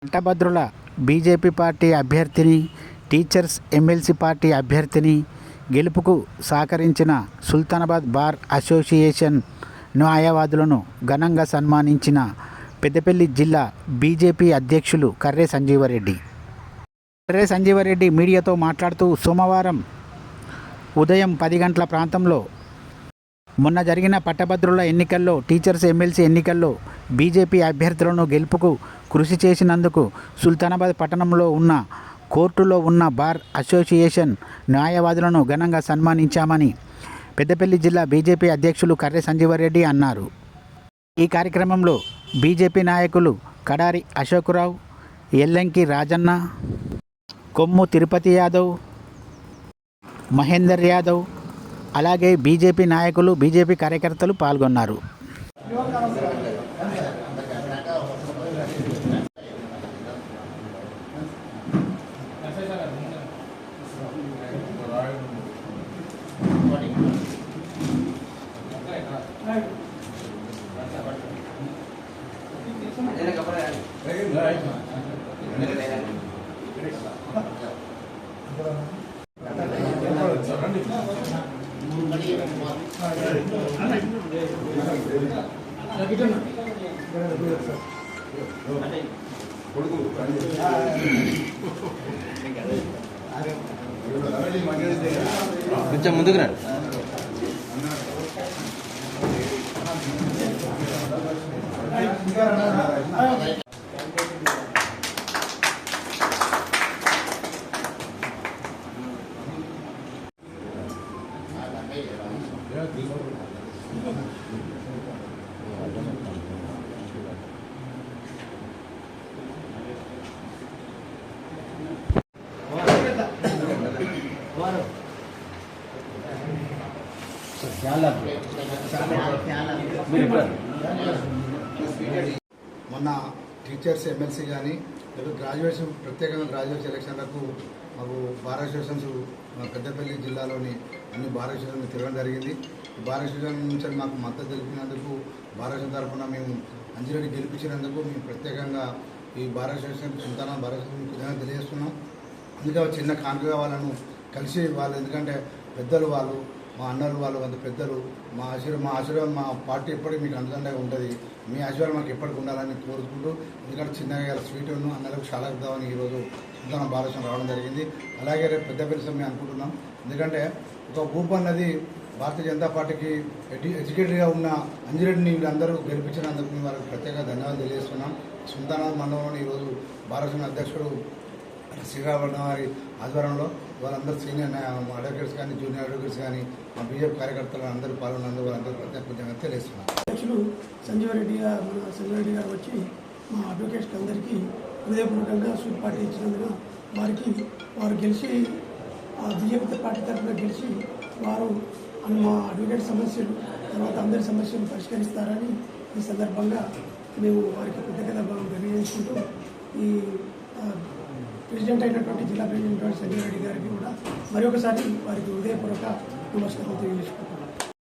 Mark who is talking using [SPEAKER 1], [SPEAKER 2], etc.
[SPEAKER 1] పట్టభద్రుల BJP party అభ్యర్థిని, teachers MLC party అభ్యర్థిని గెలుపుకు సహకరించిన సుల్తానాబాద్ బార్ అసోసియేషన్ న్యాయవాదులను ఘనంగా సన్మానించిన పెద్దపల్లి జిల్లా బీజేపీ అధ్యక్షులు కర్రె సంజీవరెడ్డి. మీడియాతో మాట్లాడుతూ సోమవారం ఉదయం 10 గంటల ప్రాంతంలో మొన్న జరిగిన పట్టభద్రుల ఎన్నికల్లో, టీచర్స్ ఎమ్మెల్సీ ఎన్నికల్లో బీజేపీ అభ్యర్థులను గెలుపుకు కృషి చేసినందుకు సుల్తానాబాద్ పట్టణంలో ఉన్న కోర్టులో ఉన్న బార్ అసోసియేషన్ న్యాయవాదులను ఘనంగా సన్మానించామని పెద్దపల్లి జిల్లా బీజేపీ అధ్యక్షులు కర్రె సంజీవరెడ్డి అన్నారు. ఈ కార్యక్రమంలో బీజేపీ నాయకులు కడారి అశోక్రావు, ఎల్లంకి రాజన్న, కొమ్ము తిరుపతి యాదవ్, మహేందర్ యాదవ్, అలాగే బీజేపీ నాయకులు, బీజేపీ కార్యకర్తలు పాల్గొన్నారు.
[SPEAKER 2] కొంచెం ముందుకు రండి.
[SPEAKER 3] మొన్న టీచర్స్ ఎమ్మెల్సీ కానీ లేదా గ్రాడ్యుయేట్స్, ప్రత్యేకంగా గ్రాడ్యుయేట్స్ ఎలక్షన్లకు మాకు బార్ అసోసియేషన్స్ పెద్దపల్లి జిల్లాలోని అన్ని బార్ అసోసియేషన్ తిరగడం జరిగింది. ఈ బార్ అసోసియేషన్ నుంచి మాకు మద్దతు తెలిపినందుకు బార్ అసోసియేషన్ తరఫున మేము అంజిరెడ్డి గెలిపించినందుకు మేము ప్రత్యేకంగా ఈ bar association Sultana bar association తెలియజేస్తున్నాం. అందుకే చిన్న కానుకగా వాళ్ళను కలిసి వాళ్ళు, ఎందుకంటే పెద్దలు వాళ్ళు, మా అన్నలు వాళ్ళు, అంత పెద్దలు, మా ఆశీర్వాదం మా పార్టీ ఎప్పటికీ మీకు అండదండగా ఉంటుంది. మీ ఆశీర్వాదం మాకు ఎప్పటికి ఉండాలని కోరుకుంటూ, ఎందుకంటే చిన్నగా స్వీట్ అన్నలకు చాలా ఇద్దామని ఈరోజు సుల్తానా భారతం రావడం జరిగింది. అలాగే రేపు పెద్ద పిలుస్తాం మేము అనుకుంటున్నాం. ఎందుకంటే ఒక గ్రూప్ అన్నది భారతీయ జనతా పార్టీకి ఎడ్యుకేటెడ్గా ఉన్న అంజిరెడ్డిని వీళ్ళందరూ గెలిపించినందుకు మేము వారికి ప్రత్యేక ధన్యవాదాలు తెలియజేస్తున్నాం. సుల్తానా మండలంలోని ఈరోజు భారత అధ్యక్షుడు శ్రీరామ వారి ఆధ్వర్యంలో వాళ్ళందరూ సీనియర్ అడ్వకేట్స్ కానీ, జూనియర్ అడ్వకేట్స్ కానీ, మా బీజేపీ కార్యకర్తలు అందరూ పాల్గొన్నందుకు వాళ్ళందరూ ప్రత్యేకంగా తెలియజేస్తున్నారు.
[SPEAKER 4] అధ్యక్షులు సంజీవరెడ్డి గారు వచ్చి మా అడ్వకేట్స్కి అందరికీ హృదయపూర్వకంగా సూట్ పార్టీ ఇచ్చినందున వారు గెలిచి బీజేపీ పార్టీ తరఫున గెలిచి వారు మా అడ్వకేట్ సమస్యలు, తర్వాత అందరి సమస్యలు పరిష్కరిస్తారని ఈ సందర్భంగా మేము వారికి కృతజ్ఞత తెలియజేసుకుంటూ, ఈ ప్రెసిడెంట్ అయినటువంటి జిల్లా ప్రెసిడెంట్ సంజీవరెడ్డి గారికి కూడా మరొకసారి వారికి హృదయపూర్వక నమస్కారం తెలియజేసుకుంటున్నాను.